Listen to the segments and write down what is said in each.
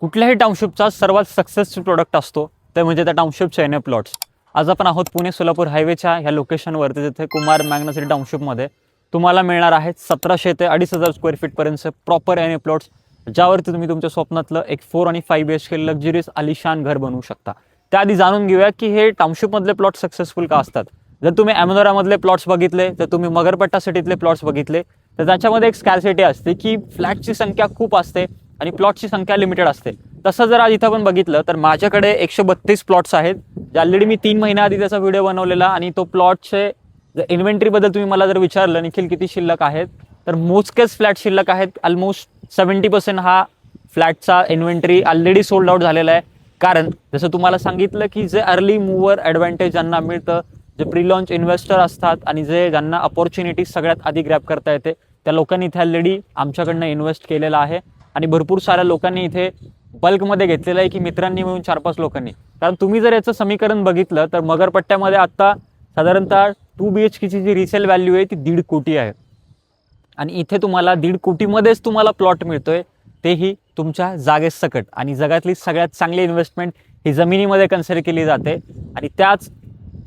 कुठल्याही टाउनशिपचा सर्वात successful product असतो ते म्हणजे त्या टाउनशिपचे एन ए प्लॉट्स. आज आपण आहोत पुणे सोलापूर हायवेच्या ह्या लोकेशनवरती, जिथे कुमार मॅग्ना सिटी टाउनशिपमध्ये तुम्हाला मिळणार आहेत 1700 ते 2500 स्क्वेअर फीटपर्यंतचे प्रॉपर एन ए प्लॉट्स, ज्यावरती तुम्ही तुमच्या स्वप्नातलं एक 4 आणि 5 BHK लक्झरियस आलिशान घर बनवू शकता. त्याआधी जाणून घेऊया की हे टाउनशिपमधले प्लॉट सक्सेसफुल का असतात. जर तुम्ही ॲमेनोरामधले प्लॉट्स बघितले, जर तुम्ही मगरपट्टा सिटीतले प्लॉट्स बघितले, तर त्याच्यामध्ये एक स्कॅर्सिटी असते की फ्लॅटची संख्या खूप असते आणि प्लॉटची संख्या लिमिटेड असते. तसं जर आज इथं आपण बघितलं तर माझ्याकडे 132 प्लॉट्स आहेत, जे ऑलरेडी मी 3 महिन्याआधी त्याचा व्हिडिओ बनवलेला. आणि तो प्लॉटचे इन्व्हेंटरीबद्दल तुम्ही मला जर विचारलं निखिल किती शिल्लक आहेत, तर मोजकेच फ्लॅट शिल्लक आहेत. ऑलमोस्ट 70% हा फ्लॅटचा इन्व्हेंटरी ऑलरेडी सोल्ड आउट झालेला आहे. कारण जसं तुम्हाला सांगितलं की जे अर्ली मूव्हर ॲडव्हान्टेज ज्यांना मिळतं, जे प्री लॉन्च इन्व्हेस्टर असतात आणि ज्यांना अपॉर्च्युनिटी सगळ्यात आधी ग्रॅब करता येते, त्या लोकांनी इथे ऑलरेडी आमच्याकडनं इन्व्हेस्ट केलेला आहे. आणि भरपूर साऱ्या लोकांनी इथे बल्कमध्ये घेतलेलं आहे की मित्रांनी मिळून 4-5 लोकांनी. कारण तुम्ही जर याचं समीकरण बघितलं तर मगरपट्ट्यामध्ये आत्ता साधारणतः 2 BHKची जी रिसेल व्हॅल्यू आहे ती 1.5 कोटी आहे. आणि इथे तुम्हाला 1.5 कोटीमध्येच तुम्हाला प्लॉट मिळतोय, तेही तुमच्या जागेसकट. आणि जगातली सगळ्यात चांगली इन्व्हेस्टमेंट ही जमिनीमध्ये कन्सिडर केली जाते. आणि त्याच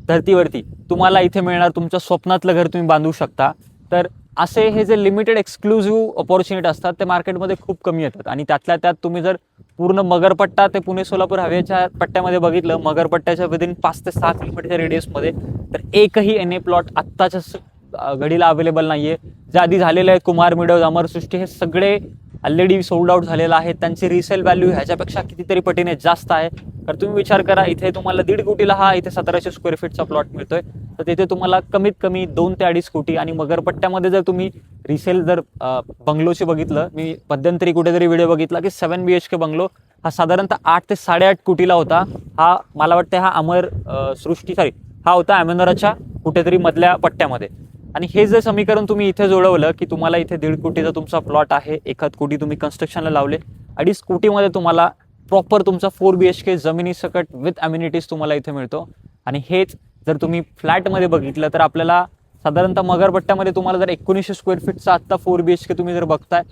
धर्तीवरती तुम्हाला इथे मिळणार तुमच्या स्वप्नातलं घर तुम्ही बांधू शकता. तर असे हे जे लिमिटेड एक्सक्लुझिव्ह अपॉर्च्युनिटी असतात ते मार्केटमध्ये खूप कमी येतात. आणि त्यातल्या त्यात तुम्ही जर पूर्ण मगरपट्टा ते पुणे सोलापूर हवेच्या पट्ट्यामध्ये बघितलं, मगरपट्ट्याच्या विदिन 5 ते 6 किलोमीटरच्या रेडियसमध्ये, तर एकही एन ए प्लॉट आत्ताच्या घडीला अवेलेबल नाहीये. जे आधी झालेले आहेत कुमार मिडोज, अमरसृष्टी, हे सगळे ऑलरेडी सोल्ड आउट झालेलं आहे. त्यांची रिसेल व्हॅल्यू ह्याच्यापेक्षा कितीतरी पटीने जास्त आहे. तर तुम्ही विचार करा, इथे तुम्हाला 1.5 कोटीला हा इथे 1700 स्क्वेअर फीटचा प्लॉट मिळतोय, तर तिथे तुम्हाला कमीत कमी 2 ते 2.5 कोटी. आणि मगरपट्ट्यामध्ये जर तुम्ही रिसेल जर बंगलोचे बघितलं, मी मध्यंतरी कुठेतरी व्हिडिओ बघितला की 7 BHK बंगलो हा साधारणतः 8 ते 8.5 कोटीला होता. हा मला वाटतं हा हा होता ॲमेनोराच्या कुठेतरी मधल्या पट्ट्यामध्ये. आणि हे जे समीकरण तुम्ही इथे जोडवलं की तुम्हाला इथे 1.5 कोटीचा तुमचा प्लॉट आहे, 1 कोटी तुम्ही कन्स्ट्रक्शनला लावले, 2.5 कोटीमध्ये तुम्हाला प्रॉपर तुमचा 4 BHK जमिनी सकट विथ अम्युनिटीज तुम्हाला इथे मिळतो. आणि हेच जर तुम्ही फ्लॅटमध्ये बघितलं तर आपल्याला साधारणतः मगरपट्ट्यामध्ये तुम्हाला जर 1900 स्क्वेअर फीटचा आत्ता 4 BHK तुम्ही जर बघताय,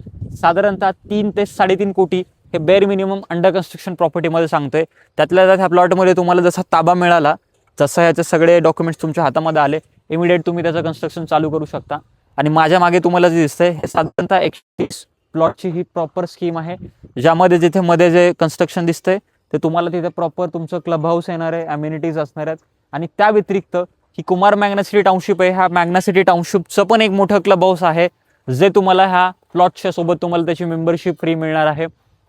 साधारणतः 3 ते 3.5 कोटी हे बेअर मिनिमम अंडर कन्स्ट्रक्शन प्रॉपर्टीमध्ये सांगतोय. त्यातल्या त्यात ह्या प्लॉटमध्ये तुम्हाला जसा ताबा मिळाला, जसं ह्याचे सगळे डॉक्युमेंट्स तुमच्या हातामध्ये आले, इमिडिएट तुम्ही त्याचं कन्स्ट्रक्शन चालू करू शकता. आणि माझ्या मागे तुम्हाला जे दिसतंय हे साधारणतः 130 प्लॉटची ही प्रॉपर स्कीम आहे, ज्यामध्ये जिथे मध्ये जे कन्स्ट्रक्शन दिसतंय ते तुम्हाला तिथे प्रॉपर तुमचं क्लब हाऊस येणार आहे, अम्युनिटीज असणार आहेत. आणि त्या व्यतिरिक्त ही कुमार मॅग्ना सिटी टाउनशिप आहे, ह्या मॅग्ना सिटी टाउनशिपचं पण एक मोठं क्लब हाऊस आहे, जे तुम्हाला ह्या प्लॉटच्या सोबत तुम्हाला त्याची मेंबरशिप फ्री मिळणार आहे.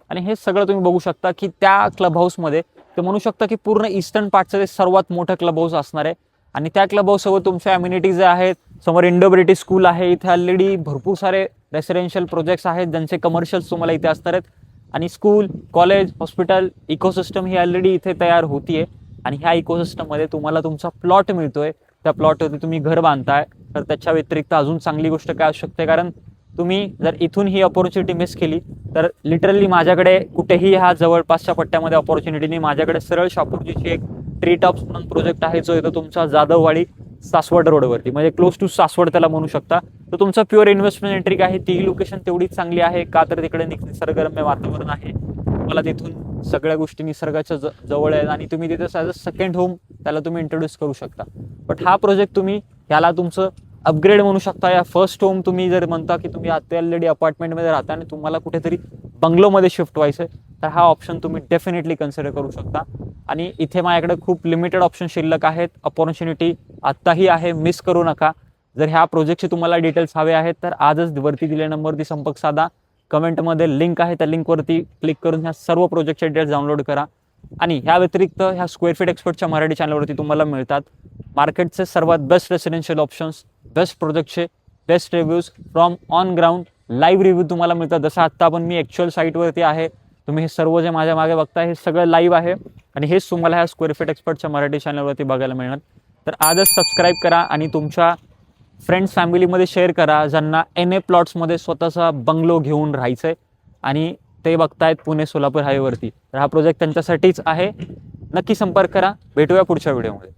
आणि हे सगळं तुम्ही बघू शकता की त्या क्लब हाऊसमध्ये ते म्हणू शकता की पूर्ण ईस्टर्न पार्टचं ते सर्वात मोठं क्लब हाऊस असणार आहे. आणि त्या क्लब हाऊससोबत तुमच्या अम्युनिटीज आहेत. समोर इंडो ब्रिटिश स्कूल आहे, इथे ऑलरेडी भरपूर सारे रेसिडेन्शियल प्रोजेक्ट्स आहेत ज्यांचे कमर्शियल्स तुम्हाला इथे असणार आहेत. आणि स्कूल, कॉलेज, हॉस्पिटल इकोसिस्टम ही ऑलरेडी इथे तयार होतीये. आणि ह्या इकोसिस्टममध्ये तुम्हाला तुमचा प्लॉट मिळतोय, त्या प्लॉटवरती तुम्ही घर बांधताय. तर त्याच्या व्यतिरिक्त अजून चांगली गोष्ट काय असू शकते, कारण तुम्ही जर इथून ही अपॉर्च्युनिटी मिस केली तर लिटरली माझ्याकडे कुठेही ह्या जवळपासच्या पट्ट्यामध्ये अपॉर्च्युनिटी नाही. माझ्याकडे सरळ शापूरजीची एक ट्री टॉप्स म्हणून प्रोजेक्ट आहे, जो येतो तुमचा जाधववाडी सासवड रोडवरती, म्हणजे क्लोज टू सासवड त्याला म्हणू शकता. तर तुमचा प्युअर इन्व्हेस्टमेंट एंट्री आहे. ती लोकेशन तेवढीच चांगली आहे का, तर तिकडे निसर्गरम्य वातावरण आहे. तुम्हाला तिथून सगळ्या गोष्टी निसर्गाच्या जवळ आहेत आणि तुम्ही तिथे ॲज अ सेकंड होम त्याला तुम्ही इंट्रोड्यूस करू शकता. बट हा प्रोजेक्ट तुम्ही ह्याला तुमचं अपग्रेड म्हणू शकता. या फर्स्ट होम तुम्ही जर म्हणता की तुम्ही आता ऑलरेडी अपार्टमेंटमध्ये राहता आणि तुम्हाला कुठेतरी बंगलोमध्ये शिफ्ट व्हायचं आहे, तर हा ऑप्शन तुम्ही डेफिनेटली कन्सिडर करू शकता. आणि इथे माझ्याकडे खूप लिमिटेड ऑप्शन शिल्लक आहेत. अपॉर्च्युनिटी आत्ताही आहे, मिस करू नका. जर ह्या प्रोजेक्टचे तुम्हाला डिटेल्स हवे आहेत तर आजच वरती दिलेल्या नंबरवरती संपर्क साधा. कमेंटमध्ये लिंक आहे, त्या लिंकवरती क्लिक करून ह्या सर्व प्रोजेक्टचे डिटेल्स डाउनलोड करा. आणि ह्या व्यतिरिक्त ह्या स्क्वेअर फीट एक्सपर्टच्या मराठी चॅनलवरती तुम्हाला मिळतात मार्केटचे सर्वात बेस्ट रेसिडेन्शियल ऑप्शन्स, बेस्ट प्रोजेक्टचे best reviews from on ground live review तुम्हाला मिळतात. जसं आत्ता आपण मी ॲक्च्युअल साईटवरती आहे, तुम्ही हे सर्व जे माझ्या मागे बघताय हे सगळं लाईव्ह आहे. आणि हेच तुम्हाला ह्या स्क्वेअर फीट एक्सपर्टच्या मराठी चॅनलवरती बघायला मिळणार. तर आजच सबस्क्राईब करा आणि तुमच्या फ्रेंड्स फॅमिलीमध्ये शेअर करा ज्यांना एन ए प्लॉट्समध्ये स्वतःचा बंगलो घेऊन राहायचं आहे आणि ते बघतायत पुणे सोलापूर हायवेवरती. तर हा प्रोजेक्ट त्यांच्यासाठीच आहे. नक्की संपर्क करा. भेटूया पुढच्या व्हिडिओमध्ये.